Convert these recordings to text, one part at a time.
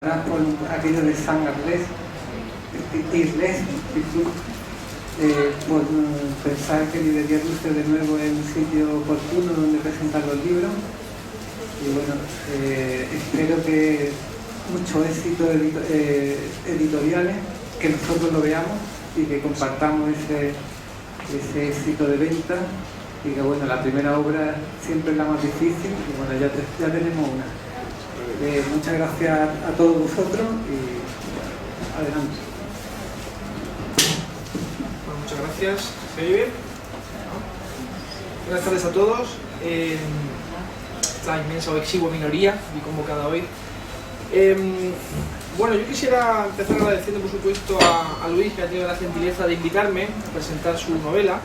por aquello de San Arles, por pensar que Librería Dulce de nuevo es un sitio oportuno donde presentar los libros. Y bueno, espero que muchos éxitos editoriales, que nosotros lo veamos y que compartamos ese éxito de venta, y que bueno, la primera obra siempre es la más difícil y bueno, ya tenemos una. Muchas gracias a todos vosotros y bueno, adelante. Bueno, muchas gracias. ¿Se oye bien? Buenas tardes a todos. Esta inmensa o exigua minoría y convocada hoy. Bueno, yo quisiera empezar agradeciendo por supuesto a Luis, que ha tenido la gentileza de invitarme a presentar su novela,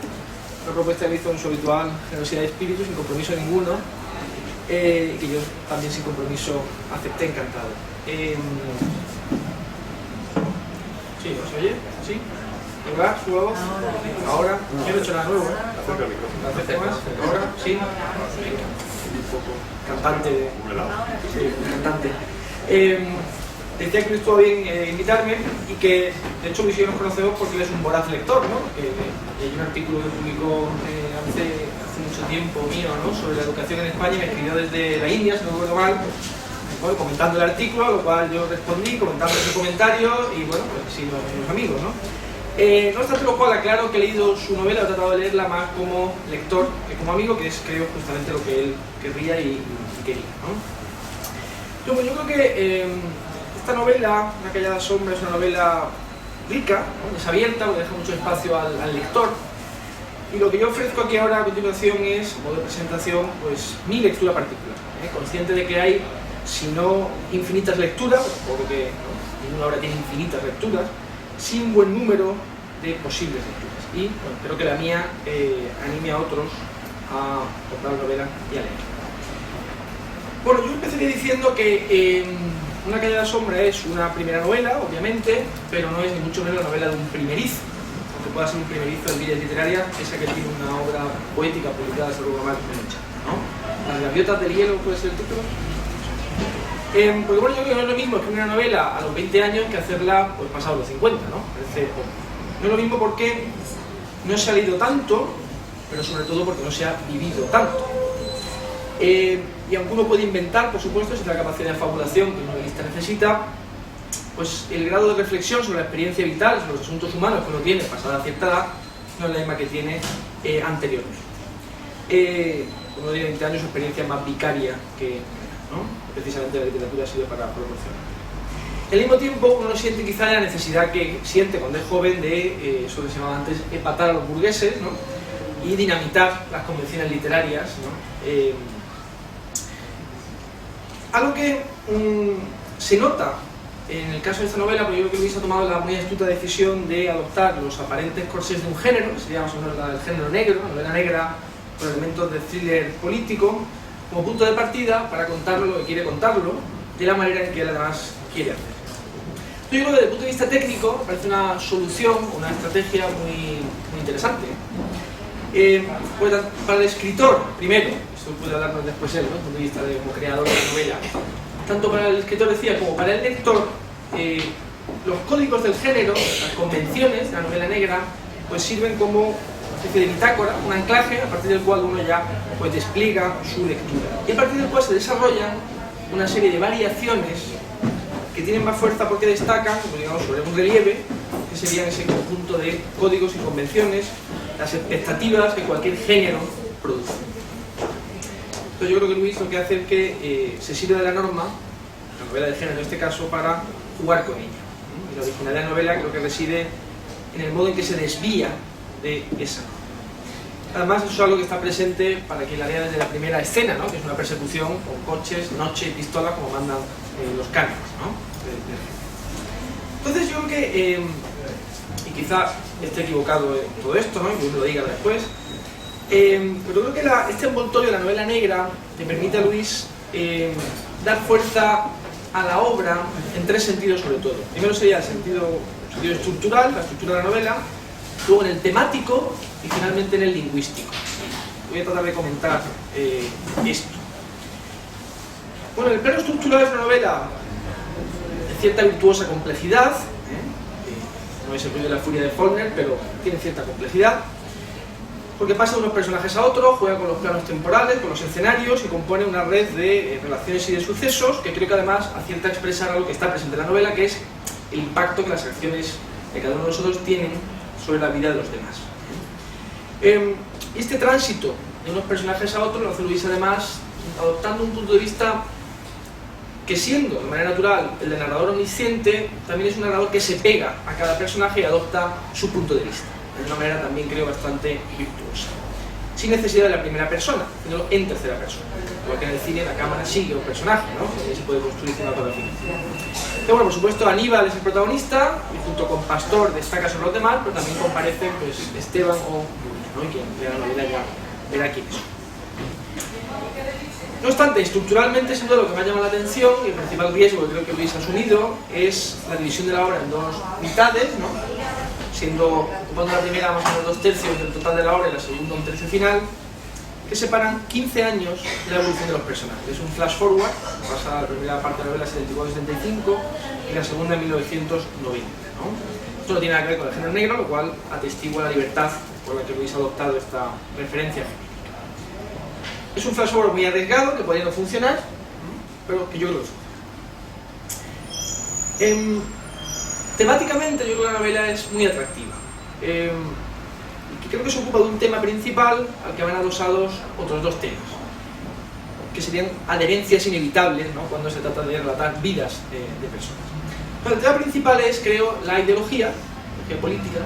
una propuesta que hizo en su habitual generosidad de espíritu, sin compromiso ninguno, que yo también sin compromiso acepté encantado. ¿Sí? ¿No se oye? ¿Sí? ¿Verdad? ¿Su voz? Ahora. Yo no he hecho nada nuevo, ¿La acerco más? ¿Ahora? ¿Sí? Cantante. Sí, cantante. Decía que Luis estuvo bien invitarme y que de hecho Luis y yo nos conocemos porque él es un voraz lector, ¿no? Hay un artículo que publicó hace mucho tiempo mío, ¿no? Sobre la educación en España, me escribió desde la India, si no recuerdo mal, bueno, comentando el artículo, a lo cual yo respondí, comentando ese comentario y bueno, pues sí, los amigos, ¿no? No obstante lo cual, aclaro que he leído su novela, he tratado de leerla más como lector que como amigo, que es creo justamente lo que él querría y quería, ¿no? Yo creo que esta novela, Una callada sombra, es una novela rica, ¿no? Es abierta, porque deja mucho espacio al lector. Y lo que yo ofrezco aquí ahora a continuación es, a modo de presentación, pues mi lectura particular. Consciente de que hay, si no infinitas lecturas, porque ¿no? Ninguna obra tiene infinitas lecturas, sí un buen número de posibles lecturas. Y bueno, espero que la mía anime a otros a comprar la novela y a leer. Bueno, yo empezaría diciendo que Una callada sombra es una primera novela, obviamente, pero no es ni mucho menos la novela de un primerizo. Aunque pueda ser un primerizo en vida literaria, esa que tiene una obra poética publicada sobre Guamal Mencha, ¿no? Las gaviotas del hielo puede ser el título. Porque bueno, yo creo que no es lo mismo escribir una novela a los 20 años que hacerla pues, pasados los 50, ¿no? Parece poco. No es lo mismo porque no se ha leído tanto, pero sobre todo porque no se ha vivido tanto. Y aunque uno puede inventar, por supuesto, si tiene la capacidad de fabulación que un novelista necesita, pues el grado de reflexión sobre la experiencia vital, sobre los asuntos humanos que uno tiene pasada cierta edad, no es la misma que tiene anteriores. Uno de 20 años su experiencia es más vicaria que, ¿no? Precisamente la literatura ha sido para promocionar. Al mismo tiempo, uno siente quizá la necesidad que siente cuando es joven de, eso que se llamaba antes, empatar a los burgueses, ¿no? Y dinamitar las convenciones literarias, ¿no? Algo que se nota en el caso de esta novela, porque yo creo que Luis ha tomado la muy astuta decisión de adoptar los aparentes corsés de un género, que sería más o menos el género negro, la novela negra, con elementos de thriller político, como punto de partida para contarlo lo que quiere contarlo, de la manera en que él además quiere hacer. Yo creo que desde el punto de vista técnico parece una solución, una estrategia muy interesante. Pues para el escritor, primero, esto puede hablarnos después él, ¿no? Desde el punto de vista como creador de la novela, tanto para el escritor, decía, como para el lector, los códigos del género, las convenciones de la novela negra, pues sirven como una especie de bitácora, un anclaje a partir del cual uno ya pues, despliega su lectura. Y a partir del cual se desarrollan una serie de variaciones que tienen más fuerza porque destacan, como digamos, sobre un relieve, que serían ese conjunto de códigos y convenciones, las expectativas que cualquier género produce. Entonces yo creo que Luis lo que hace es que se sirve de la norma, la novela de género en este caso, para jugar con ella. Y la originalidad de la novela creo que reside en el modo en que se desvía de esa norma. Además eso es algo que está presente para quien la lea desde la primera escena, ¿no? Que es una persecución con coches, noche y pistola como mandan los cánones, ¿no? Entonces yo creo que, y quizá esté equivocado en todo esto, ¿no? Y que uno lo diga después, pero creo que este envoltorio de la novela negra te permite a Luis dar fuerza a la obra en tres sentidos sobre todo. Primero sería el sentido estructural, la estructura de la novela, luego en el temático y finalmente en el lingüístico. Voy a tratar de comentar esto. Bueno, el plano estructural es una novela cierta virtuosa complejidad, no es el ruido de la furia de Faulkner, pero tiene cierta complejidad, porque pasa de unos personajes a otros, juega con los planos temporales, con los escenarios y compone una red de relaciones y de sucesos que creo que además acierta a expresar algo que está presente en la novela, que es el impacto que las acciones de cada uno de nosotros tienen sobre la vida de los demás. Este tránsito de unos personajes a otros lo hace Luis además adoptando un punto de vista que, siendo de manera natural el de narrador omnisciente, también es un narrador que se pega a cada personaje y adopta su punto de vista de una manera también creo bastante virtuosa, sin necesidad de la primera persona, sino en tercera persona, porque en el cine la cámara sigue un personaje, ¿no? Que se puede construir sin autodefinición. Pero bueno, por supuesto Aníbal es el protagonista y junto con Pastor destaca sobre los demás, pero también comparecen pues, Esteban o Luis, ¿no? Y quien lea la novela ya verá quiénes son. No obstante, estructuralmente, sin duda lo que me ha llamado la atención y el principal riesgo que creo que Luis ha asumido es la división de la obra en dos mitades, ¿no? Siendo, ocupando la primera más o menos 2/3 del total de la obra y la segunda un tercio final, que separan 15 años de la evolución de los personajes. Es un flash forward, pasa la primera parte de la novela 74-75 y la segunda en 1990, ¿no? Esto no tiene nada que ver con el género negro, lo cual atestigua la libertad por la que Luis ha adoptado esta referencia. Es un flash forward muy arriesgado, que podría no funcionar, pero que yo creo que funciona. Temáticamente yo creo que la novela es muy atractiva. Y creo que se ocupa de un tema principal al que van adosados otros dos temas, que serían adherencias inevitables, ¿no? Cuando se trata de relatar vidas de personas. Pero el tema principal es, creo, la ideología política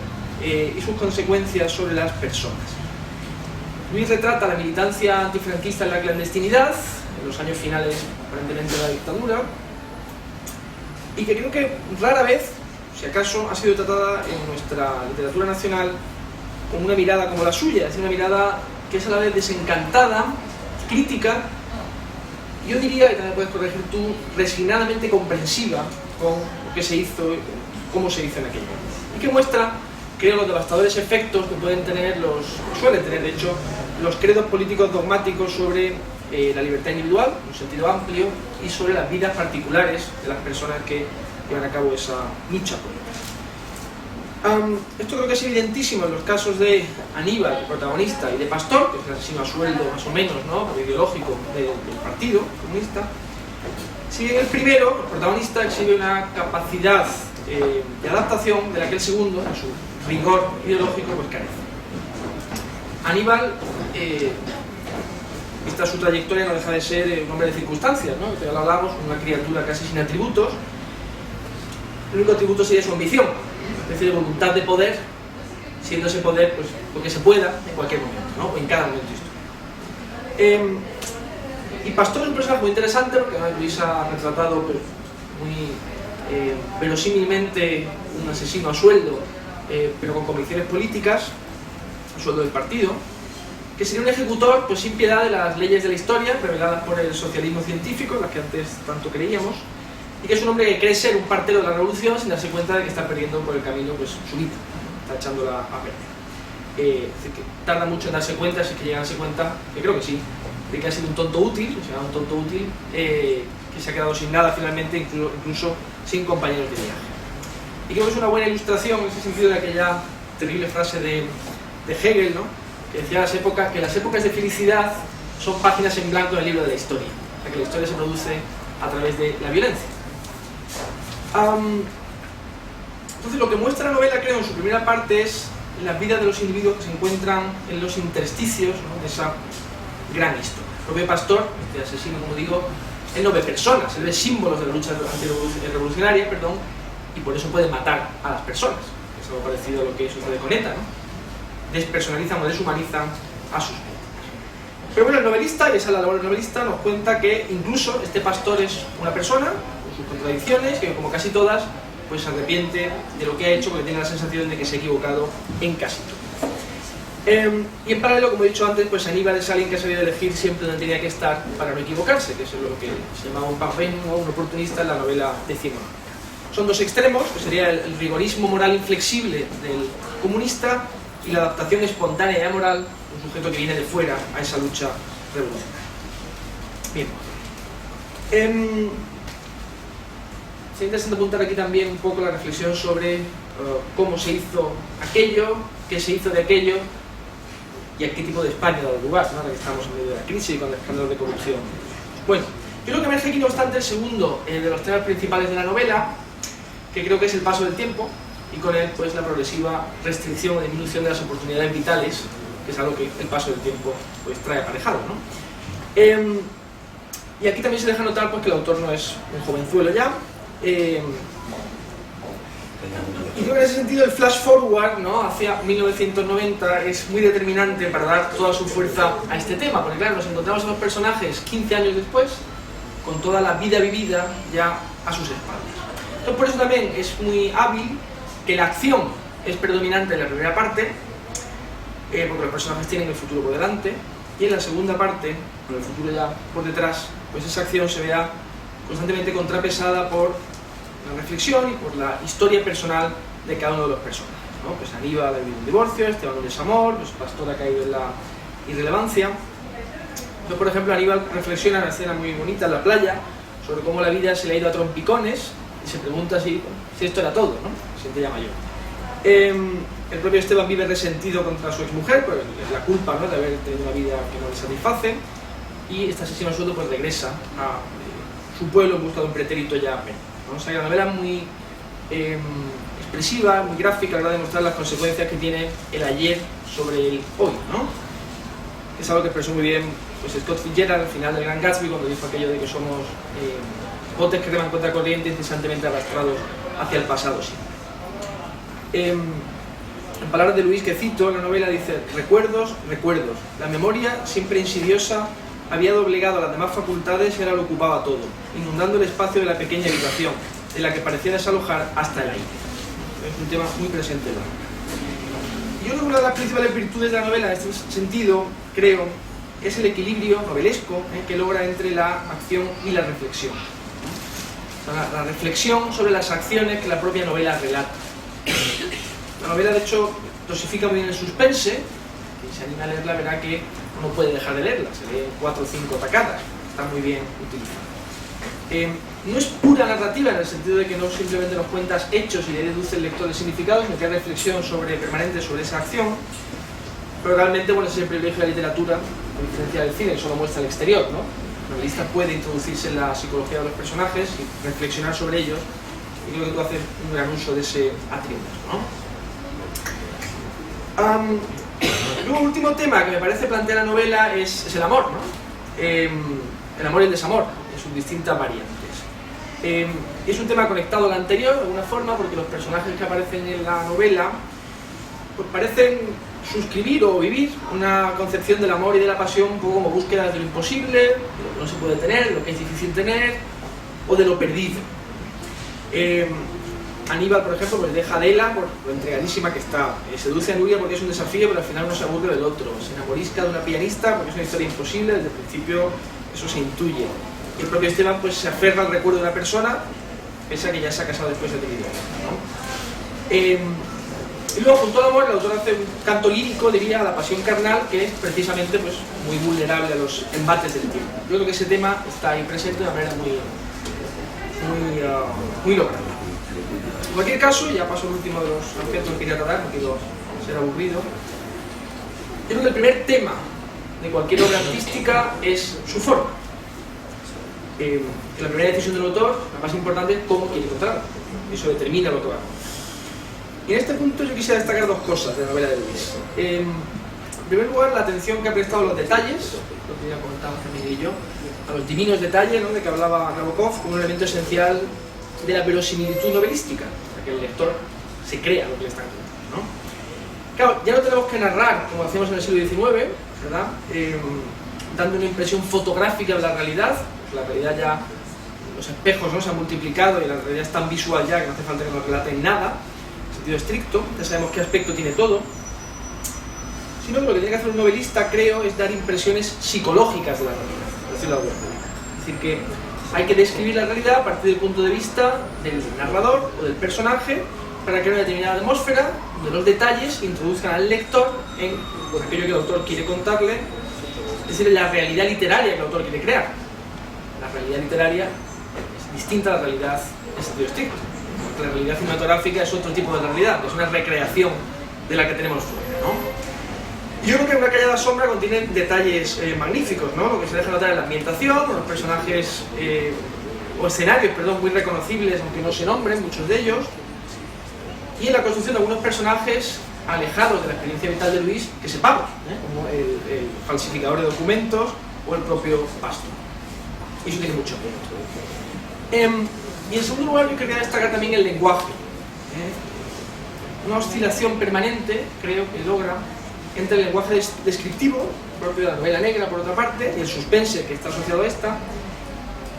y sus consecuencias sobre las personas. Luis retrata la militancia antifranquista en la clandestinidad, en los años finales aparentemente de la dictadura, y que creo que rara vez, si acaso, ha sido tratada en nuestra literatura nacional con una mirada como la suya, es decir, una mirada que es a la vez desencantada, crítica, yo diría, y también puedes corregir tú, resignadamente comprensiva con lo que se hizo, cómo se hizo en aquella época, y que muestra, creo, los devastadores efectos que pueden tener suelen tener, de hecho, los credos políticos dogmáticos sobre la libertad individual, en un sentido amplio, y sobre las vidas particulares de las personas que llevan a cabo esa lucha política. Esto creo que es evidentísimo en los casos de Aníbal, el protagonista, y de Pastor, que es el asesino a sueldo, más o menos, ¿no?, ideológico del Partido Comunista. Si en el primero, el protagonista exhibe una capacidad de adaptación de la que el segundo, en su rigor ideológico, pues carece. Aníbal, vista su trayectoria, no deja de ser un hombre de circunstancias, ¿no? Ya lo hablamos, una criatura casi sin atributos. El único atributo sería su ambición, una especie de voluntad de poder, siendo ese poder pues lo que se pueda en cualquier momento, ¿no? O en cada momento histórico. Y Pastor es un personaje muy interesante, porque Luis ha retratado pues, muy verosímilmente un asesino a sueldo, pero con convicciones políticas, a sueldo del partido, que sería un ejecutor pues, sin piedad de las leyes de la historia, reveladas por el socialismo científico, las que antes tanto creíamos, y que es un hombre que cree ser un partero de la revolución sin darse cuenta de que está perdiendo por el camino pues, su vida, está echándola a perder. Es decir, que tarda mucho en darse cuenta, si es que llega a darse cuenta, que creo que sí, de que ha sido un tonto útil, o sea, un tonto útil que se ha quedado sin nada finalmente, incluso sin compañeros de viaje. Y creo que es una buena ilustración en ese sentido de aquella terrible frase de Hegel, ¿no?, que decía que las épocas de felicidad son páginas en blanco del libro de la historia, o sea, que la historia se produce a través de la violencia. Entonces lo que muestra la novela, creo, en su primera parte es las vidas de los individuos que se encuentran en los intersticios, ¿no?, de esa gran historia. Lo ve Pastor, este asesino, como digo, él no ve personas, él ve símbolos de la lucha antirrevolucionaria, y por eso puede matar a las personas. Es algo parecido a lo que sucede con ETA, ¿no? Despersonalizan o deshumanizan a sus víctimas. Pero bueno, el novelista, y esa es la labor del novelista, nos cuenta que incluso este Pastor es una persona, con sus contradicciones, que como casi todas, pues se arrepiente de lo que ha hecho porque tiene la sensación de que se ha equivocado en casi todo. Y en paralelo, como he dicho antes, pues Aníbal es alguien que ha sabido elegir siempre donde tenía que estar para no equivocarse, que es lo que se llama un parvenu o un oportunista en la novela decimonónica. Son dos extremos, que sería el rigorismo moral inflexible del comunista y la adaptación espontánea y amoral de un sujeto que viene de fuera a esa lucha revolucionaria. Bien. sería interesante apuntar aquí también un poco la reflexión sobre cómo se hizo aquello, qué se hizo de aquello y a qué tipo de España ha dado lugar, ¿no? Ahora que estamos en medio de la crisis y con el escándalo de corrupción. Bueno, yo creo que emerge aquí no obstante el segundo de los temas principales de la novela, que creo que es el paso del tiempo, y con él pues la progresiva restricción o disminución de las oportunidades vitales, que es algo que el paso del tiempo pues trae aparejado, ¿no? Y aquí también se deja notar pues, que el autor no es un jovenzuelo ya, y creo que en ese sentido el flash forward, ¿no?, hacia 1990 es muy determinante para dar toda su fuerza a este tema, porque claro, nos encontramos a los personajes 15 años después, con toda la vida vivida ya a sus espaldas. Entonces por eso también es muy hábil que la acción es predominante en la primera parte, porque los personajes tienen el futuro por delante, y en la segunda parte, con el futuro ya por detrás, pues esa acción se vea constantemente contrapesada por la reflexión y por la historia personal de cada uno de los personajes, ¿no? Pues Aníbal ha vivido un divorcio, Esteban un desamor, pues Pastor ha caído en la irrelevancia. Entonces, por ejemplo, Aníbal reflexiona en una escena muy bonita en la playa sobre cómo la vida se le ha ido a trompicones y se pregunta si esto era todo, ¿no? Se siente ya mayor. El propio Esteban vive resentido contra su exmujer, pues es la culpa, ¿no?, de haber tenido una vida que no le satisface, y este asesino a sueldo pues regresa a su pueblo en busca de un pretérito ya menor, ¿no? O sea, la novela es muy expresiva, muy gráfica, a la hora de mostrar las consecuencias que tiene el ayer sobre el hoy, ¿no? Es algo que expresó muy bien pues, Scott Fitzgerald al final del Gran Gatsby, cuando dijo aquello de que somos botes que reman contra corriente incesantemente arrastrados hacia el pasado siempre. En palabras de Luis, que cito en la novela, dice: recuerdos, recuerdos. La memoria, siempre insidiosa, había doblegado a las demás facultades y ahora lo ocupaba todo, inundando el espacio de la pequeña habitación, en la que parecía desalojar hasta el aire. Es un tema muy presente. Yo creo que una de las principales virtudes de la novela en este sentido, creo, es el equilibrio novelesco que logra entre la acción y la reflexión. O sea, la reflexión sobre las acciones que la propia novela relata. La novela, de hecho, dosifica muy bien el suspense. Quien se anima a leerla verá que no puede dejar de leerla, se lee 4 o 5 tacadas, está muy bien utilizada. No es pura narrativa en el sentido de que no simplemente nos cuentas hechos y le deduce el lector el significado, sino que hay reflexión permanente sobre esa acción, pero realmente, bueno, ese es el privilegio de la literatura, a diferencia del cine, solo muestra el exterior, ¿no? El novelista puede introducirse en la psicología de los personajes y reflexionar sobre ellos, y creo que tú haces un gran uso de ese atributo, ¿no? Luego, el último tema que me parece plantear la novela es el amor, ¿no? El amor y el desamor, en sus distintas variantes. Es un tema conectado al anterior, de alguna forma, porque los personajes que aparecen en la novela pues parecen suscribir o vivir una concepción del amor y de la pasión un poco como búsqueda de lo imposible, de lo que no se puede tener, de lo que es difícil tener, o de lo perdido. Aníbal, por ejemplo, pues deja a Adela por lo entregadísima que está. Seduce a Nuria porque es un desafío, pero al final no se aburre del otro. Se enamorisca de una pianista porque es una historia imposible, desde el principio eso se intuye. Y el propio Esteban pues se aferra al recuerdo de una persona, pese a que ya se ha casado después de tener hijos, ¿no? Y luego, junto al amor, el autor hace un canto lírico, diría, a la pasión carnal, que es precisamente pues, muy vulnerable a los embates del tiempo. Yo creo que ese tema está ahí presente de una manera muy lograda. En cualquier caso, ya paso al último de los aspectos que quería tratar, no quiero ser aburrido. Yo creo que el primer tema de cualquier obra artística es su forma. La primera decisión del autor, la más importante, es cómo quiere contarla. Eso determina lo que va a contar. Y en este punto yo quisiera destacar 2 cosas de la novela de Luis. En primer lugar, la atención que ha prestado a los detalles, lo que ya comentábamos también y yo, a los divinos detalles, ¿no?, de que hablaba Nabokov, como un elemento esencial de la verosimilitud novelística, para que el lector se crea lo que le están contando, ¿no? Claro, ya no tenemos que narrar como hacíamos en el siglo XIX, ¿verdad? Dando una impresión fotográfica de la realidad. La realidad ya, los espejos, ¿no?, se han multiplicado y la realidad es tan visual ya que no hace falta que nos relaten nada, en sentido estricto, ya sabemos qué aspecto tiene todo, sino que lo que tiene que hacer un novelista, creo, es dar impresiones psicológicas de la realidad, por decirlo de alguna manera. Es decir, que hay que describir la realidad a partir del punto de vista del narrador o del personaje para crear una determinada atmósfera donde los detalles introduzcan al lector en aquello que el autor quiere contarle, es decir, en la realidad literaria que el autor quiere crear. La realidad literaria es distinta a la realidad en sentido estricto, porque la realidad cinematográfica es otro tipo de realidad, es una recreación de la que tenemos fuera, ¿no? Yo creo que Una callada sombra contiene detalles magníficos, ¿no? Lo que se deja notar en la ambientación, los personajes o escenarios, perdón, muy reconocibles, aunque no se nombren, muchos de ellos, y en la construcción de algunos personajes alejados de la experiencia vital de Luis que sepamos, como el falsificador de documentos o el propio pastor. Y eso tiene mucho mérito. Y en segundo lugar, yo quería destacar también el lenguaje. Una oscilación permanente, creo que logra, entre el lenguaje descriptivo, propio de la novela negra por otra parte, y el suspense que está asociado a esta,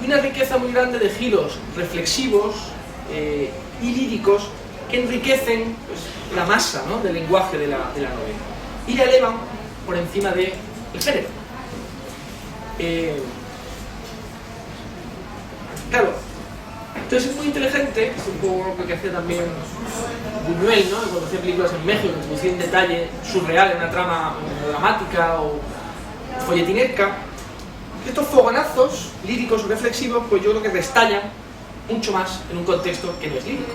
y una riqueza muy grande de giros reflexivos y líricos que enriquecen pues, la masa, ¿no?, del lenguaje de la novela y la elevan por encima del género. Claro, entonces es muy inteligente, es un poco lo que hacía también Buñuel, ¿no?, cuando hacía películas en México, que introducía un detalle surreal en una trama dramática o folletinesca. Estos fogonazos líricos o reflexivos, pues yo creo que restallan mucho más en un contexto que no es lírico.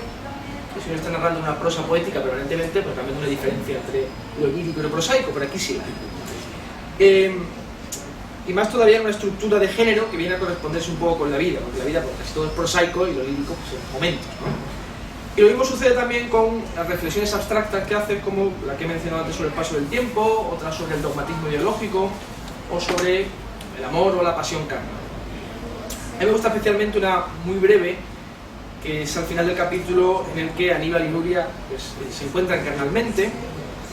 Si uno está narrando una prosa poética permanentemente, pues realmente no hay diferencia entre lo lírico y lo prosaico, pero aquí sí la hay. Y más todavía en una estructura de género que viene a corresponderse un poco con la vida, porque la vida pues, casi todo es prosaico y lo lírico pues, son momentos, ¿no? Y lo mismo sucede también con las reflexiones abstractas que hace, como la que he mencionado antes sobre el paso del tiempo, otras sobre el dogmatismo ideológico o sobre el amor o la pasión carnal. A mí me gusta especialmente una muy breve, que es al final del capítulo en el que Aníbal y Nuria pues, se encuentran carnalmente,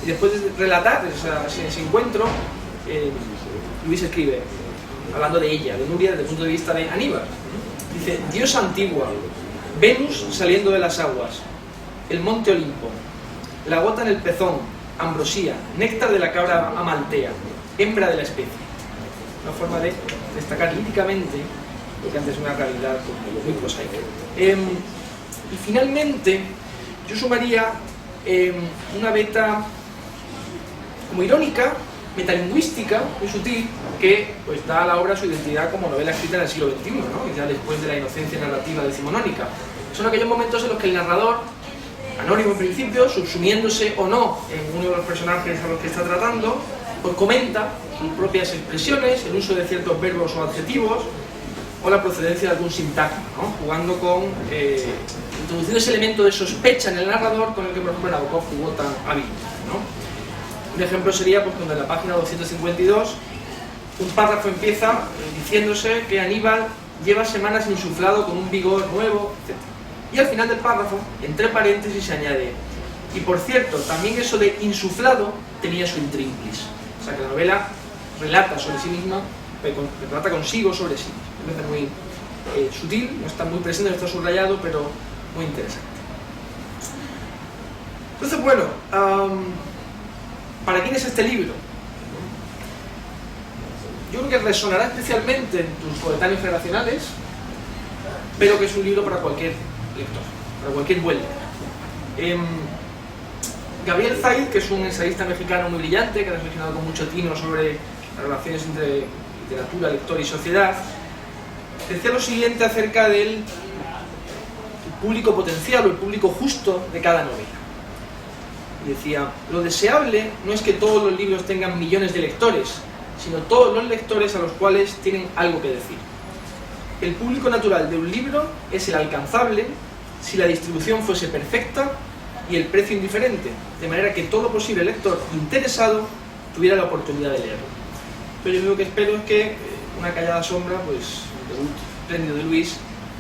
y después de relatar ese encuentro, Luis escribe, hablando de ella, de Nuria, desde el punto de vista de Aníbal. Dice: diosa antigua, Venus saliendo de las aguas, el monte Olimpo, la gota en el pezón, ambrosía, néctar de la cabra amaltea, hembra de la especie. Una forma de destacar líricamente lo que antes es una realidad muy prosaica. Y finalmente, yo sumaría una beta como irónica, metalingüística, muy sutil, que pues, da a la obra su identidad como novela escrita en el siglo XXI, ¿no? Y ya después de la inocencia narrativa decimonónica. Son aquellos momentos en los que el narrador, anónimo en principio, subsumiéndose o no en uno de los personajes a los que está tratando, pues comenta sus propias expresiones, el uso de ciertos verbos o adjetivos, o la procedencia de algún sintagma, ¿no? Jugando con, introduciendo ese elemento de sospecha en el narrador con el que, por ejemplo, Nabokov jugó tan hábilmente, ¿no? Un ejemplo sería pues, cuando en la página 252 un párrafo empieza diciéndose que Aníbal lleva semanas insuflado con un vigor nuevo, etc. Y al final del párrafo, entre paréntesis, se añade: y por cierto, también eso de insuflado tenía su intríngulis. O sea que la novela relata sobre sí misma, relata consigo sobre sí. Es muy sutil, no está muy presente, no está subrayado, pero muy interesante. Entonces, bueno, ¿para quién es este libro? Yo creo que resonará especialmente en tus coetáneos generacionales, pero que es un libro para cualquier lector, para cualquier buen lector. Gabriel Zaid, que es un ensayista mexicano muy brillante, que ha reflexionado con mucho tino sobre las relaciones entre literatura, lector y sociedad, decía lo siguiente acerca del público potencial o el público justo de cada novela. Y decía: lo deseable no es que todos los libros tengan millones de lectores, sino todos los lectores a los cuales tienen algo que decir. El público natural de un libro es el alcanzable si la distribución fuese perfecta y el precio indiferente, de manera que todo posible lector interesado tuviera la oportunidad de leerlo. Pero yo lo que espero es que Una callada sombra, pues, el debut espléndido de Luis,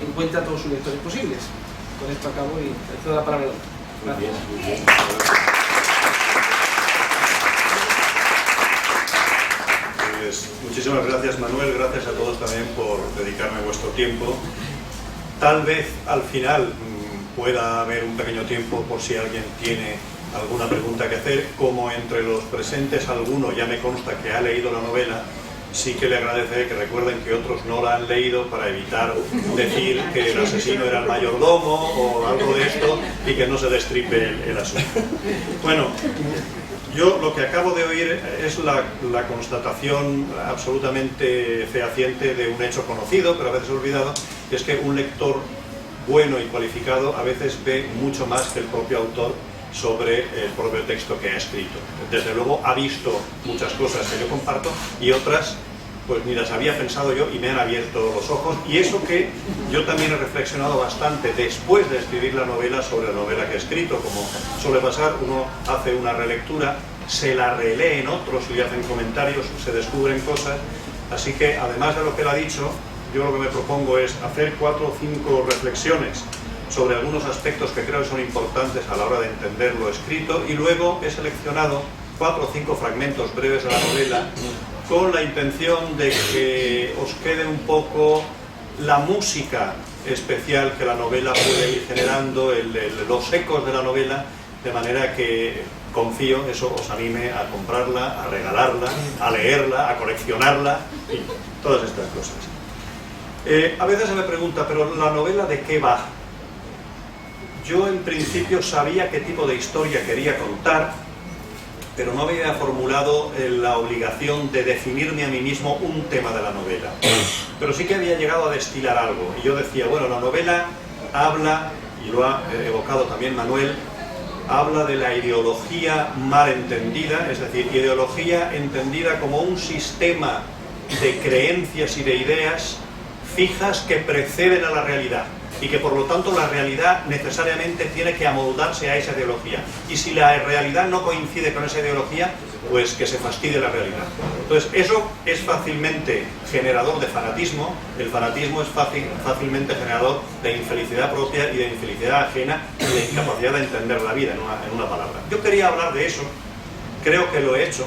encuentre a todos sus lectores posibles. Con esto acabo y te cedo la palabra al otro. Gracias. Pues, muchísimas gracias, Manuel, gracias a todos también por dedicarme vuestro tiempo. Tal vez al final pueda haber un pequeño tiempo por si alguien tiene alguna pregunta que hacer. Como entre los presentes alguno ya me consta que ha leído la novela, sí que le agradeceré que recuerden que otros no la han leído para evitar decir que el asesino era el mayordomo o algo de esto y que no se destripe el asunto. Bueno, yo lo que acabo de oír es la constatación absolutamente fehaciente de un hecho conocido, pero a veces olvidado, que es que un lector bueno y cualificado a veces ve mucho más que el propio autor sobre el propio texto que ha escrito. Desde luego ha visto muchas cosas que yo comparto y otras pues ni las había pensado yo y me han abierto los ojos, y eso que yo también he reflexionado bastante después de escribir la novela sobre la novela que he escrito. Como suele pasar, uno hace una relectura, se la releen otros y le hacen comentarios, se descubren cosas, así que además de lo que él ha dicho, yo lo que me propongo es hacer 4 o 5 reflexiones sobre algunos aspectos que creo que son importantes a la hora de entender lo escrito, y luego he seleccionado 4 o 5 fragmentos breves de la novela con la intención de que os quede un poco la música especial que la novela puede ir generando, los ecos de la novela, de manera que confío eso os anime a comprarla, a regalarla, a leerla, a coleccionarla y todas estas cosas. A veces se me pregunta, pero ¿la novela de qué va? Yo en principio sabía qué tipo de historia quería contar, pero no había formulado la obligación de definirme a mí mismo un tema de la novela. Pero sí que había llegado a destilar algo. Y yo decía, bueno, la novela habla, y lo ha evocado también Manuel, habla de la ideología mal entendida, es decir, ideología entendida como un sistema de creencias y de ideas fijas que preceden a la realidad, y que por lo tanto la realidad necesariamente tiene que amoldarse a esa ideología, y si la realidad no coincide con esa ideología, pues que se fastidie la realidad. Entonces eso es fácilmente generador de fanatismo, el fanatismo es fácilmente generador de infelicidad propia y de infelicidad ajena y de incapacidad de entender la vida, en una palabra. Yo quería hablar de eso, creo que lo he hecho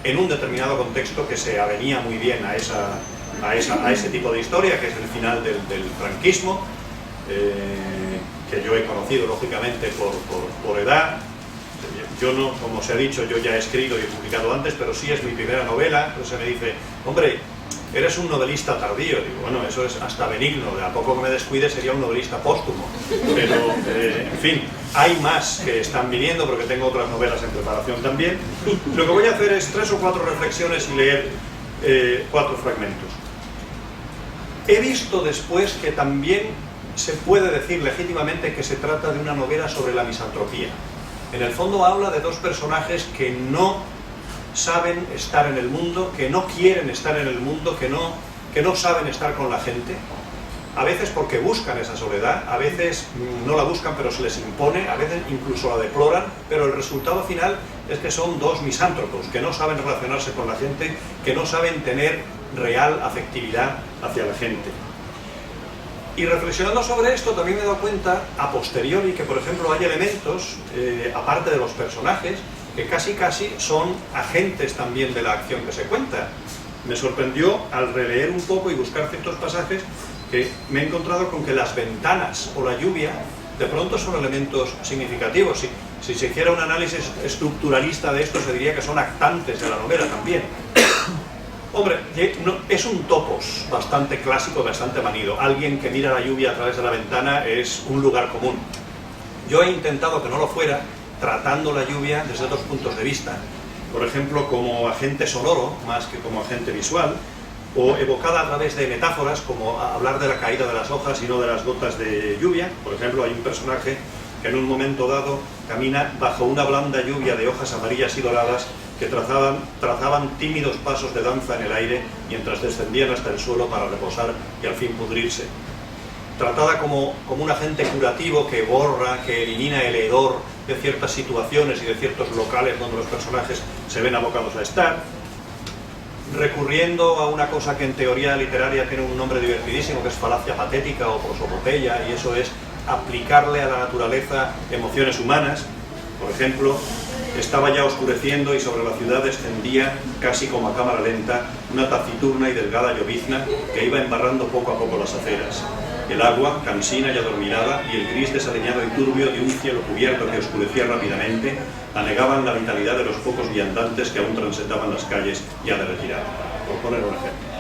en un determinado contexto que se avenía muy bien a ese tipo de historia, que es el final del franquismo, que yo he conocido lógicamente por edad. Yo no, como se ha dicho, yo ya he escrito y he publicado antes, pero sí es mi primera novela. Entonces se me dice, hombre, eres un novelista tardío. Digo, bueno, eso es hasta benigno, de a poco que me descuide sería un novelista póstumo, pero en fin, hay más que están viniendo porque tengo otras novelas en preparación también. Lo que voy a hacer es 3 o 4 reflexiones y leer 4 fragmentos. He visto después que también se puede decir legítimamente que se trata de una novela sobre la misantropía. En el fondo habla de 2 personajes que no saben estar en el mundo, que no quieren estar en el mundo, que no saben estar con la gente, a veces porque buscan esa soledad, a veces no la buscan pero se les impone, a veces incluso la deploran, pero el resultado final es que son 2 misántropos, que no saben relacionarse con la gente, que no saben tener real afectividad hacia la gente. Y reflexionando sobre esto también me he dado cuenta a posteriori que, por ejemplo, hay elementos, aparte de los personajes, que casi son agentes también de la acción que se cuenta. Me sorprendió al releer un poco y buscar ciertos pasajes que me he encontrado con que las ventanas o la lluvia de pronto son elementos significativos. Si se hiciera un análisis estructuralista de esto, se diría que son actantes de la novela también. Hombre, es un topos bastante clásico, bastante manido. Alguien que mira la lluvia a través de la ventana es un lugar común. Yo he intentado que no lo fuera, tratando la lluvia desde 2 puntos de vista. Por ejemplo, como agente sonoro, más que como agente visual, o evocada a través de metáforas, como hablar de la caída de las hojas y no de las gotas de lluvia. Por ejemplo, hay un personaje que en un momento dado camina bajo una blanda lluvia de hojas amarillas y doradas que trazaban tímidos pasos de danza en el aire mientras descendían hasta el suelo para reposar y al fin pudrirse. Tratada como un agente curativo que borra, que elimina el hedor de ciertas situaciones y de ciertos locales donde los personajes se ven abocados a estar, recurriendo a una cosa que en teoría literaria tiene un nombre divertidísimo, que es falacia patética o prosopopeya, y eso es aplicarle a la naturaleza emociones humanas. Por ejemplo, estaba ya oscureciendo y sobre la ciudad descendía, casi como a cámara lenta, una taciturna y delgada llovizna que iba embarrando poco a poco las aceras. El agua, cansina y adormilada, y el gris desaliñado y turbio de un cielo cubierto que oscurecía rápidamente, anegaban la vitalidad de los pocos viandantes que aún transitaban las calles ya de retirada, por poner un ejemplo.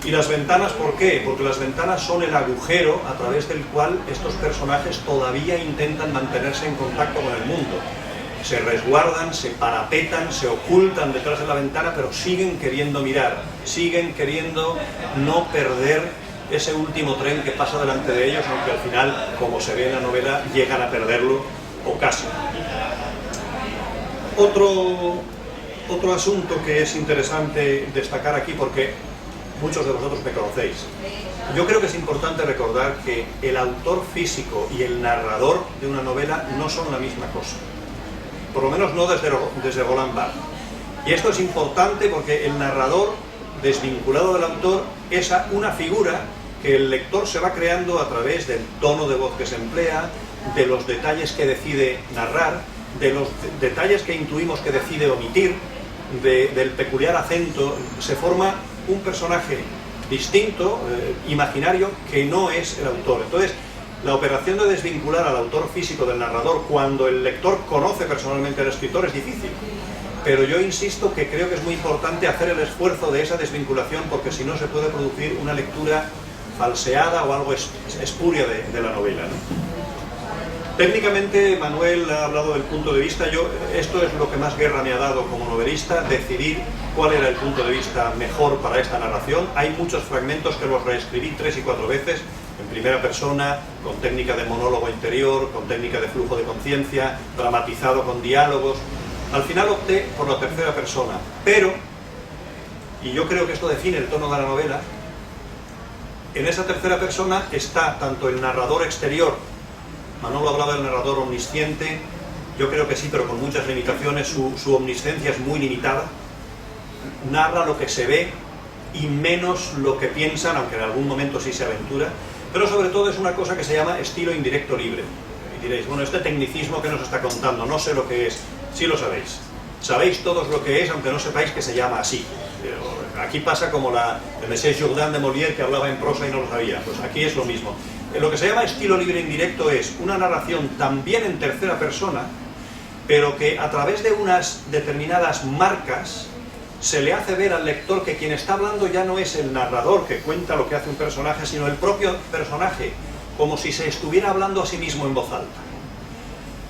¿Y las ventanas por qué? Porque las ventanas son el agujero a través del cual estos personajes todavía intentan mantenerse en contacto con el mundo. Se resguardan, se parapetan, se ocultan detrás de la ventana, pero siguen queriendo mirar, siguen queriendo no perder ese último tren que pasa delante de ellos, aunque al final, como se ve en la novela, llegan a perderlo o casi. Otro asunto que es interesante destacar aquí, porque muchos de vosotros me conocéis, yo creo que es importante recordar que el autor físico y el narrador de una novela no son la misma cosa, por lo menos no desde Roland Barthes. Y esto es importante porque el narrador, desvinculado del autor, es una figura que el lector se va creando a través del tono de voz que se emplea, de los detalles que decide narrar, de los detalles que intuimos que decide omitir, del peculiar acento. Se forma un personaje distinto, imaginario, que no es el autor. Entonces, la operación de desvincular al autor físico del narrador cuando el lector conoce personalmente al escritor es difícil. Pero yo insisto que creo que es muy importante hacer el esfuerzo de esa desvinculación, porque si no se puede producir una lectura falseada o algo espuria de la novela, ¿no? Técnicamente, Manuel ha hablado del punto de vista. Esto es lo que más guerra me ha dado como novelista, decidir cuál era el punto de vista mejor para esta narración. Hay muchos fragmentos que los reescribí 3 y 4 veces, en primera persona, con técnica de monólogo interior, con técnica de flujo de conciencia, dramatizado con diálogos. Al final opté por la tercera persona, pero, y yo creo que esto define el tono de la novela, en esa tercera persona está tanto el narrador exterior. Manolo hablaba del narrador omnisciente, yo creo que sí, pero con muchas limitaciones. Su omnisciencia es muy limitada, narra lo que se ve y menos lo que piensan, aunque en algún momento sí se aventura, pero sobre todo es una cosa que se llama estilo indirecto libre. Y diréis, bueno, este tecnicismo que nos está contando, no sé lo que es. Sí lo sabéis. Sabéis todos lo que es, aunque no sepáis que se llama así. Pero aquí pasa como el Messier Jourdain de Molière, que hablaba en prosa y no lo sabía. Pues aquí es lo mismo. Lo que se llama estilo libre indirecto es una narración también en tercera persona, pero que a través de unas determinadas marcas se le hace ver al lector que quien está hablando ya no es el narrador que cuenta lo que hace un personaje, sino el propio personaje, como si se estuviera hablando a sí mismo en voz alta.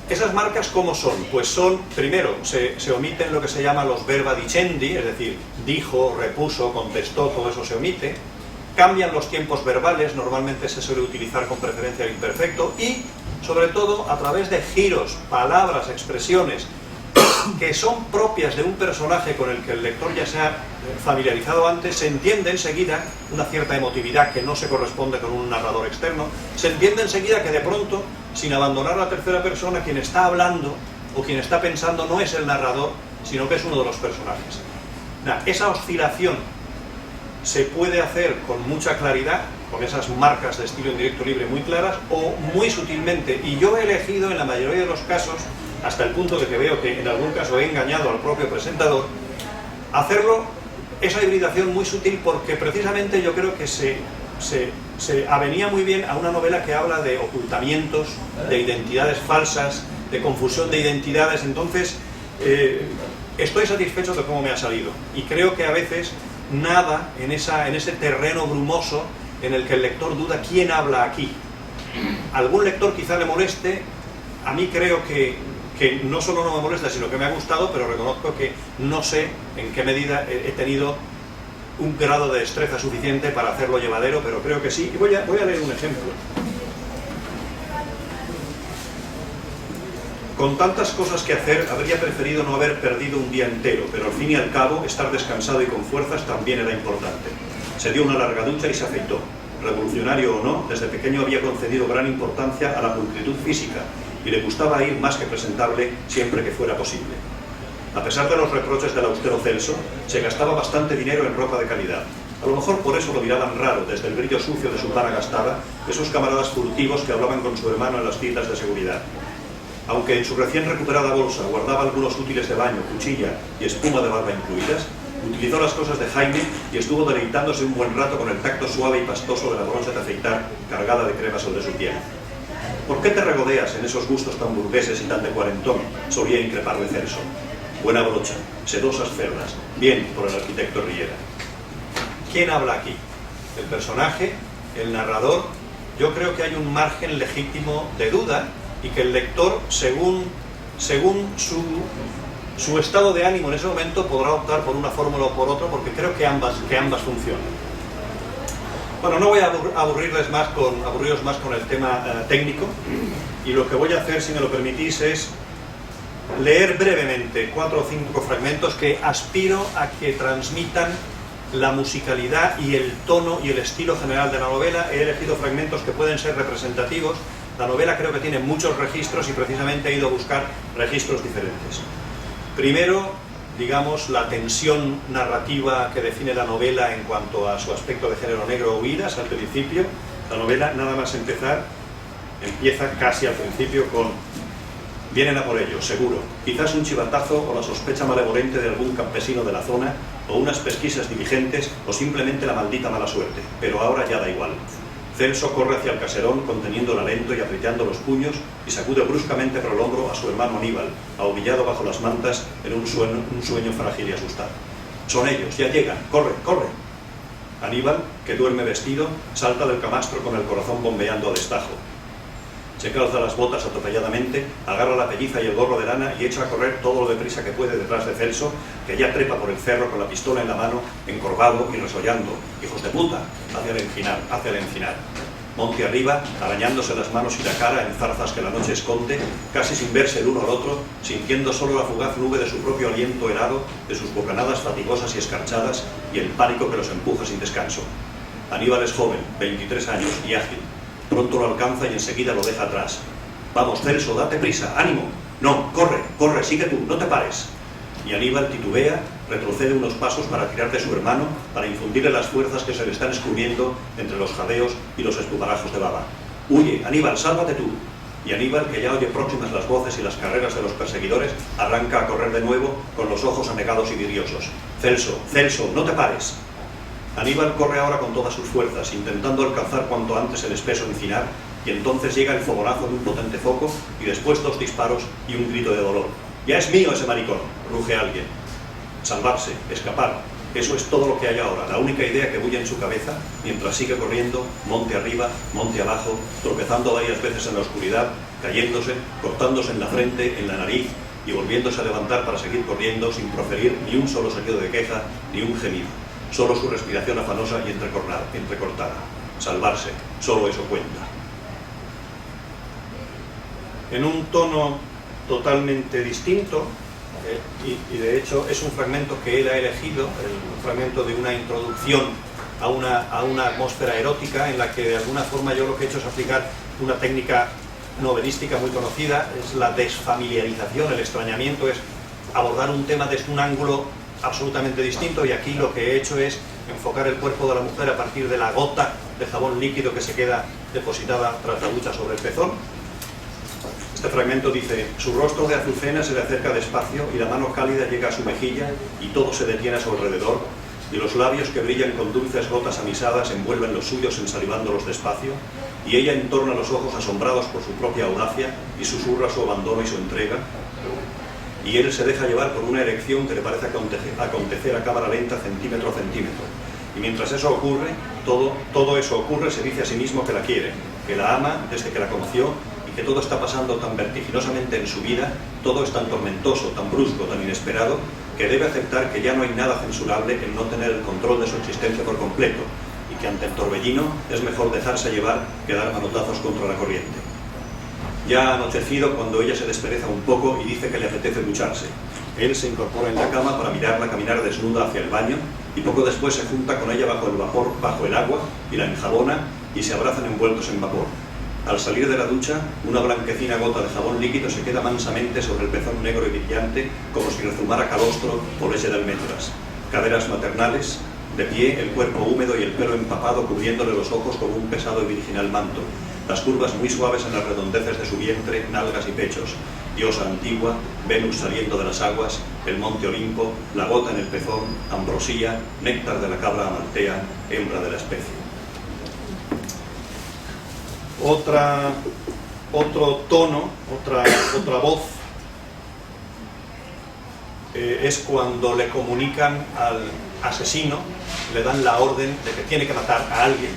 ¿Esas marcas cómo son? Pues son, primero, se omiten lo que se llama los verba dicendi, es decir, dijo, repuso, contestó, todo eso se omite. Cambian los tiempos verbales, normalmente se suele utilizar con preferencia el imperfecto, y, sobre todo, a través de giros, palabras, expresiones, que son propias de un personaje con el que el lector ya se ha familiarizado antes, se entiende enseguida una cierta emotividad que no se corresponde con un narrador externo. Se entiende enseguida que de pronto, sin abandonar la tercera persona, quien está hablando o quien está pensando no es el narrador, sino que es uno de los personajes. Esa oscilación se puede hacer con mucha claridad, con esas marcas de estilo indirecto libre muy claras, o muy sutilmente, y yo he elegido en la mayoría de los casos, hasta el punto de que veo que en algún caso he engañado al propio presentador, hacerlo, esa hibridación muy sutil, porque precisamente yo creo que se avenía muy bien a una novela que habla de ocultamientos, de identidades falsas, de confusión de identidades. Entonces estoy satisfecho de cómo me ha salido, y creo que a veces nada en ese terreno brumoso en el que el lector duda quién habla aquí. Algún lector quizá le moleste, a mí creo que no solo no me molesta, sino que me ha gustado, pero reconozco que no sé en qué medida he tenido un grado de destreza suficiente para hacerlo llevadero, pero creo que sí. Y voy a leer un ejemplo. Con tantas cosas que hacer, habría preferido no haber perdido un día entero, pero al fin y al cabo, estar descansado y con fuerzas también era importante. Se dio una larga ducha y se afeitó. Revolucionario o no, desde pequeño había concedido gran importancia a la pulcritud física y le gustaba ir más que presentable siempre que fuera posible. A pesar de los reproches del austero Celso, se gastaba bastante dinero en ropa de calidad. A lo mejor por eso lo miraban raro desde el brillo sucio de su pana gastada esos camaradas furtivos que hablaban con su hermano en las tiendas de seguridad. Aunque en su recién recuperada bolsa guardaba algunos útiles de baño, cuchilla y espuma de barba incluidas, utilizó las cosas de Jaime y estuvo deleitándose un buen rato con el tacto suave y pastoso de la brocha de afeitar cargada de crema sobre su piel. ¿Por qué te regodeas en esos gustos tan burgueses y tan de cuarentón?, solía increparle Celso. Buena brocha, sedosas cerdas, bien por el arquitecto Riera. ¿Quién habla aquí? ¿El personaje? ¿El narrador? Yo creo que hay un margen legítimo de duda y que el lector, según su estado de ánimo en ese momento, podrá optar por una fórmula o por otra, porque creo que ambas funcionan. Bueno, no voy a aburriros más con el tema técnico, y lo que voy a hacer, si me lo permitís, es leer brevemente 4 o 5 fragmentos que aspiro a que transmitan la musicalidad y el tono y el estilo general de la novela. He elegido fragmentos que pueden ser representativos. La novela creo que tiene muchos registros y precisamente he ido a buscar registros diferentes. Primero, digamos, la tensión narrativa que define la novela en cuanto a su aspecto de género negro, huidas al principio. La novela, nada más empezar, empieza casi al principio con: vienen a por ellos, seguro. Quizás un chivatazo o la sospecha malevolente de algún campesino de la zona, o unas pesquisas diligentes, o simplemente la maldita mala suerte. Pero ahora ya da igual. Celso corre hacia el caserón, conteniendo el aliento y apretando los puños, y sacude bruscamente por el hombro a su hermano Aníbal, ahumillado bajo las mantas en un sueño frágil y asustado. Son ellos, ya llegan, corre, corre. Aníbal, que duerme vestido, salta del camastro con el corazón bombeando a destajo. Se calza las botas atropelladamente, agarra la pelliza y el gorro de lana y echa a correr todo lo deprisa que puede detrás de Celso, que ya trepa por el cerro con la pistola en la mano, encorvado y resollando. ¡Hijos de puta!, hacia el encinar. Monte arriba, arañándose las manos y la cara en zarzas que la noche esconde, casi sin verse el uno al otro, sintiendo solo la fugaz nube de su propio aliento helado, de sus bocanadas fatigosas y escarchadas, y el pánico que los empuja sin descanso. Aníbal es joven, 23 años, y ágil. Pronto lo alcanza y enseguida lo deja atrás. «Vamos, Celso, date prisa, ánimo». «No, corre, corre, sigue tú, no te pares». Y Aníbal titubea, retrocede unos pasos para tirar de su hermano, para infundirle las fuerzas que se le están escurriendo entre los jadeos y los espumarajos de baba. «Huye, Aníbal, sálvate tú». Y Aníbal, que ya oye próximas las voces y las carreras de los perseguidores, arranca a correr de nuevo con los ojos anegados y vidriosos. «Celso, Celso, no te pares». Aníbal corre ahora con todas sus fuerzas, intentando alcanzar cuanto antes el espeso encinar, y entonces llega el fogonazo de un potente foco, y después 2 disparos y un grito de dolor. «¡Ya es mío ese maricón!», ruge alguien. Salvarse, escapar, eso es todo lo que hay ahora, la única idea que bulle en su cabeza, mientras sigue corriendo, monte arriba, monte abajo, tropezando varias veces en la oscuridad, cayéndose, cortándose en la frente, en la nariz, y volviéndose a levantar para seguir corriendo sin proferir ni un solo sonido de queja, ni un gemido. Solo su respiración afanosa y entrecortada. Salvarse, solo eso cuenta. En un tono totalmente distinto, y de hecho es un fragmento que él ha elegido, el fragmento de una introducción a una atmósfera erótica, en la que de alguna forma yo lo que he hecho es aplicar una técnica novelística muy conocida, es la desfamiliarización. El extrañamiento es abordar un tema desde un ángulo absolutamente distinto, y aquí lo que he hecho es enfocar el cuerpo de la mujer a partir de la gota de jabón líquido que se queda depositada tras la ducha sobre el pezón. Este fragmento dice: «Su rostro de azucena se le acerca despacio y la mano cálida llega a su mejilla y todo se detiene a su alrededor, y los labios que brillan con dulces gotas amisadas envuelven los suyos ensalivándolos despacio, y ella entorna los ojos asombrados por su propia audacia y susurra su abandono y su entrega, y él se deja llevar por una erección que le parece acontecer a cámara lenta, centímetro a centímetro. Y mientras eso ocurre, todo eso ocurre, se dice a sí mismo que la quiere, que la ama desde que la conoció, y que todo está pasando tan vertiginosamente en su vida, todo es tan tormentoso, tan brusco, tan inesperado, que debe aceptar que ya no hay nada censurable en no tener el control de su existencia por completo, y que ante el torbellino es mejor dejarse llevar que dar manotazos contra la corriente. Ya ha anochecido cuando ella se despereza un poco y dice que le apetece ducharse. Él se incorpora en la cama para mirarla caminar desnuda hacia el baño, y poco después se junta con ella bajo el agua, y la enjabona, y se abrazan envueltos en vapor. Al salir de la ducha, una blanquecina gota de jabón líquido se queda mansamente sobre el pezón negro y brillante, como si rezumara calostro o leche de almendras. Caderas maternales, de pie, el cuerpo húmedo y el pelo empapado cubriéndole los ojos como un pesado y virginal manto. Las curvas muy suaves en las redondeces de su vientre, nalgas y pechos. Diosa antigua, Venus saliendo de las aguas, el monte Olimpo, la gota en el pezón, ambrosía, néctar de la cabra amaltea, hembra de la especie. Otro tono, otra voz, es cuando le comunican al asesino, le dan la orden de que tiene que matar a alguien,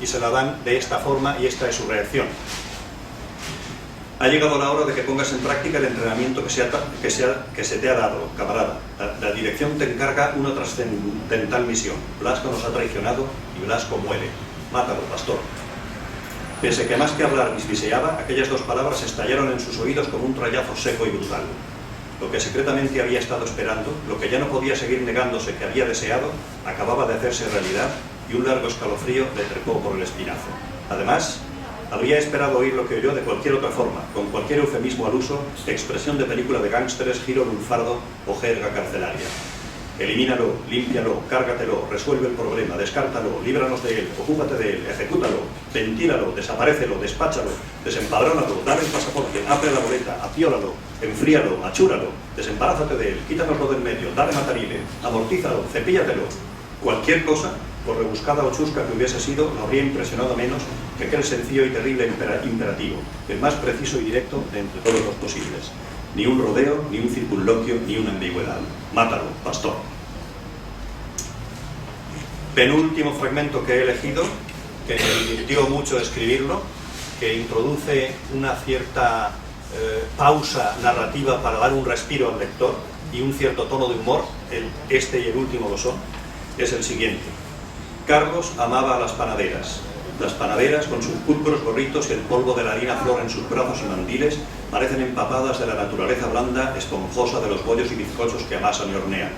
y se la dan de esta forma, y esta es su reacción. Ha llegado la hora de que pongas en práctica el entrenamiento que se te ha dado, camarada. La dirección te encarga una trascendental misión. Blasco nos ha traicionado y Blasco muere. mátalo, pastor. Pese que más que hablar bisbiseaba, aquellas dos palabras estallaron en sus oídos como un trayazo seco y brutal. Lo que secretamente había estado esperando, lo que ya no podía seguir negándose que había deseado, acababa de hacerse realidad y un largo escalofrío le trepó por el espinazo. Además, habría esperado oír lo que oyó de cualquier otra forma, con cualquier eufemismo al uso, expresión de película de gángsteres, giro lunfardo o jerga carcelaria. Elimínalo, límpialo, cárgatelo, resuelve el problema, descártalo, líbranos de él, ocúpate de él, ejecútalo, ventílalo, desaparécelo, despáchalo, desempadrónalo, dale el pasaporte, abre la boleta, apiólalo, enfríalo, achúralo, desemparázate de él, quítanoslo del medio, dale matarile, amortízalo, cepíllatelo. Cualquier cosa, por rebuscada o chusca que hubiese sido, no habría impresionado menos que aquel sencillo y terrible imperativo, el más preciso y directo de entre todos los posibles. Ni un rodeo, ni un circunloquio, ni una ambigüedad. Mátalo, pastor. Penúltimo fragmento que he elegido, que me divirtió mucho escribirlo, que introduce una cierta pausa narrativa para dar un respiro al lector y un cierto tono de humor, este y el último lo son, es el siguiente. Carlos amaba a las panaderas. Las panaderas, con sus pulcros gorritos y el polvo de la harina flor en sus brazos y mandiles, parecen empapadas de la naturaleza blanda, esponjosa de los bollos y bizcochos que amasan y hornean.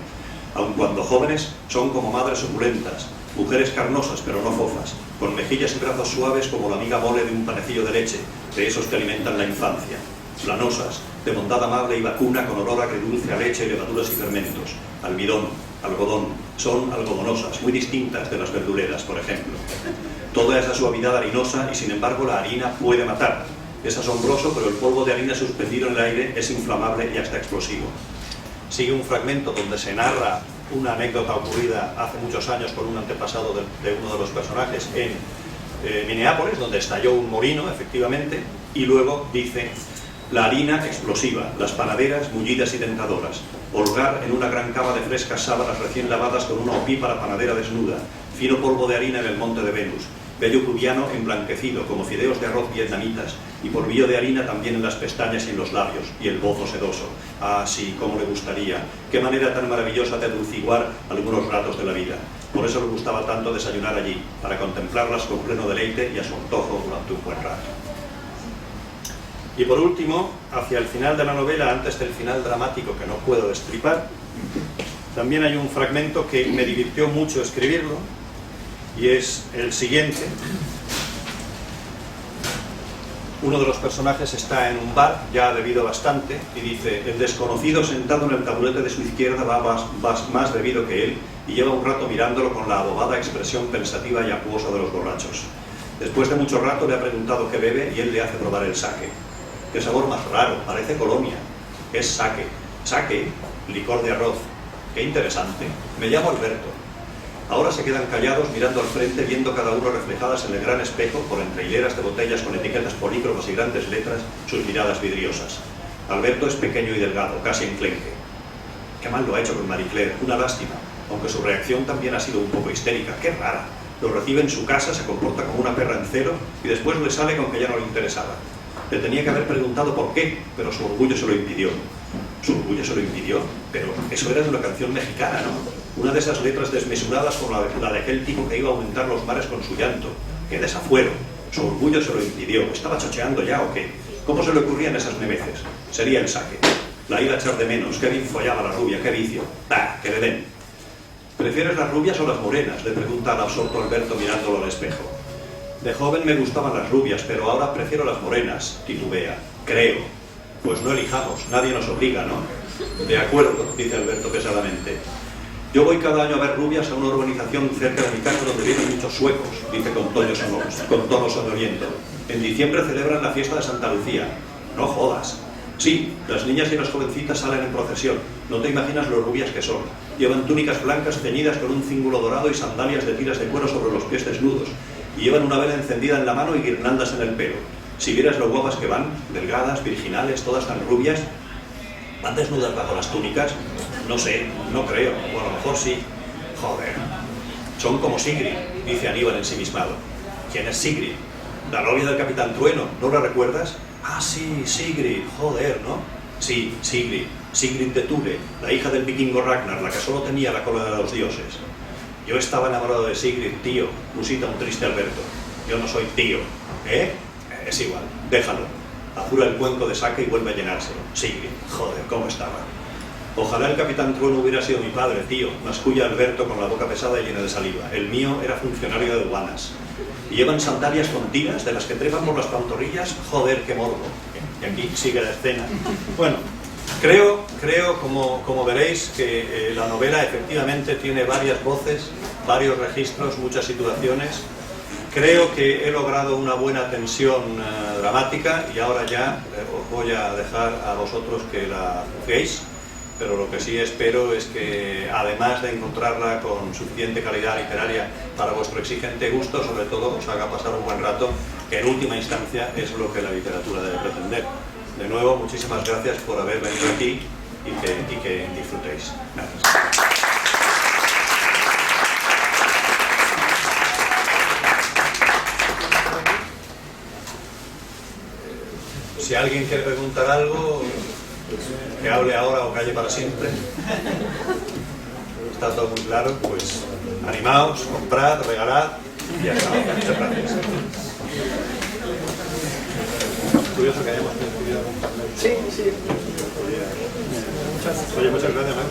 Aun cuando jóvenes, son como madres suculentas, mujeres carnosas pero no fofas, con mejillas y brazos suaves como la miga mole de un panecillo de leche, de esos que alimentan la infancia. Planosas, de bondad amable y vacuna con olor agridulce a leche y levaduras y fermentos. Almidón, algodón, son algodonosas, muy distintas de las verduleras, por ejemplo. Toda esa suavidad harinosa y sin embargo la harina puede matar. Es asombroso, pero el polvo de harina suspendido en el aire es inflamable y hasta explosivo. Sigue un fragmento donde se narra una anécdota ocurrida hace muchos años con un antepasado de uno de los personajes en Minneapolis, donde estalló un molino, efectivamente, y luego dice: la harina explosiva, las panaderas mullidas y tentadoras, holgar en una gran cava de frescas sábanas recién lavadas con una opípara panadera desnuda, fino polvo de harina en el monte de Venus, vello pluviano emblanquecido como fideos de arroz vietnamitas y polvillo de harina también en las pestañas y en los labios, y el bozo sedoso. Ah, sí, cómo le gustaría, qué manera tan maravillosa de adulciguar algunos ratos de la vida. Por eso le gustaba tanto desayunar allí, para contemplarlas con pleno deleite y a su antojo durante un buen rato. Y por último, hacia el final de la novela, antes del final dramático que no puedo destripar, también hay un fragmento que me divirtió mucho escribirlo, y es el siguiente. Uno de los personajes está en un bar, ya ha bebido bastante, y dice: el desconocido sentado en el taburete de su izquierda va más bebido que él, y lleva un rato mirándolo con la abobada expresión pensativa y acuosa de los borrachos. Después de mucho rato le ha preguntado qué bebe y él le hace probar el sake. Qué sabor más raro, parece colonia. Es sake. Sake, licor de arroz. Qué interesante. Me llamo Alberto. Ahora se quedan callados mirando al frente, viendo cada uno reflejadas en el gran espejo, por entre hileras de botellas con etiquetas polícromas y grandes letras, sus miradas vidriosas. Alberto es pequeño y delgado, casi enclenque. Qué mal lo ha hecho con Marie Claire, una lástima, aunque su reacción también ha sido un poco histérica. Qué rara. Lo recibe en su casa, se comporta como una perra en celo y después le sale con que ya no le interesaba. Le tenía que haber preguntado por qué, pero su orgullo se lo impidió. Su orgullo se lo impidió, pero eso era de una canción mexicana, ¿no? Una de esas letras desmesuradas como la de aquel tipo que iba a aumentar los mares con su llanto. ¡Qué desafuero! Su orgullo se lo impidió. ¿Estaba chocheando ya o qué? ¿Cómo se le ocurrían esas neveces? Sería el sake. La iba a echar de menos. Qué bien follaba la rubia, qué vicio. ¡Bah! ¡Que le den! ¿Prefieres las rubias o las morenas?, le pregunta al absorto Alberto mirándolo al espejo. De joven me gustaban las rubias, pero ahora prefiero las morenas, titubea. Creo. Pues no elijamos, nadie nos obliga, ¿no? De acuerdo, dice Alberto pesadamente. Yo voy cada año a ver rubias a una urbanización cerca de mi casa donde viven muchos suecos, dice con tono sonoliento. En diciembre celebran la fiesta de Santa Lucía. No jodas. Sí, las niñas y las jovencitas salen en procesión. No te imaginas lo rubias que son. Llevan túnicas blancas ceñidas con un cíngulo dorado y sandalias de tiras de cuero sobre los pies desnudos. Y llevan una vela encendida en la mano y guirnaldas en el pelo. Si vieras lo guapas que van, delgadas, virginales, todas tan rubias. ¿Van desnudas bajo las túnicas? No sé, no creo, o a lo mejor sí. Joder. Son como Sigrid, dice Aníbal ensimismado. ¿Quién es Sigrid? La novia del Capitán Trueno, ¿no la recuerdas? Ah, sí, Sigrid, joder, ¿no? Sí, Sigrid de Thule, la hija del vikingo Ragnar, la que solo tenía la cola de los dioses. Yo estaba enamorado de Sigrid, tío. Musita un triste Alberto. Yo no soy tío. ¿Eh? Es igual, déjalo. Azura el cuenco de saque y vuelve a llenárselo. Sigrid, joder, ¿cómo estaba? Ojalá el Capitán Trueno hubiera sido mi padre, tío. Masculla Alberto con la boca pesada y llena de saliva. El mío era funcionario de aduanas. Y llevan sandalias con tiras de las que trepan por las pantorrillas. Joder, qué morbo. Y aquí sigue la escena. Bueno, creo como veréis, que la novela efectivamente tiene varias voces, varios registros, muchas situaciones. Creo que he logrado una buena tensión dramática y ahora ya os voy a dejar a vosotros que la juzguéis. Pero lo que sí espero es que, además de encontrarla con suficiente calidad literaria para vuestro exigente gusto, sobre todo os haga pasar un buen rato, que en última instancia es lo que la literatura debe pretender. De nuevo, muchísimas gracias por haber venido aquí y que disfrutéis. Gracias. Si alguien quiere preguntar algo, que hable ahora o calle para siempre. Está todo muy claro, pues animaos, comprad, regalad y ya está. Muchas gracias. Curioso que hayamos coincidido. Sí, sí. Oye, muchas gracias, Max.